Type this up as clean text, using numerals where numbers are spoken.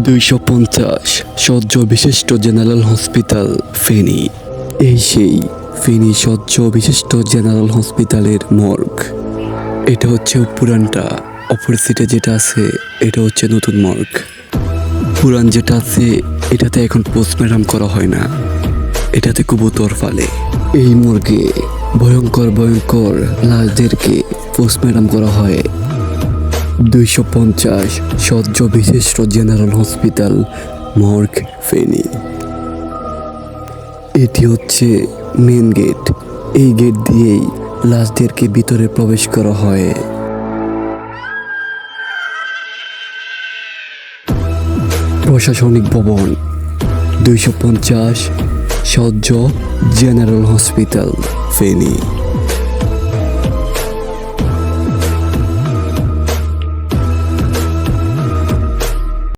250 শয্য বিশিষ্ট general hospital Feni. এই সেই ফেনী শয্য বিশিষ্ট জেনারেল হসপিটালের মর্গ। এটা হচ্ছে পুরানটা, অপোজিটে যেটা আছে এটা হচ্ছে নতুন মর্গ। পুরান যেটা আছে এটাতে এখন পোস্টমর্টম করা হয় না, এটাতে কবুতর ফালে। এই মর্গে ভয়ঙ্কর ভয়ঙ্কর লাশদেরকে পোস্টমর্টম করা হয়। 250 শয্য বিশিষ্ট জেনারেল হসপিটাল মর্গ ফেনী। এটি হচ্ছে মেন গেট। এই গেট দিয়েই লাশদেরকে ভিতরে প্রবেশ করা হয়। প্রশাসনিক ভবন 250 শয্য জেনারেল হসপিটাল ফেনী।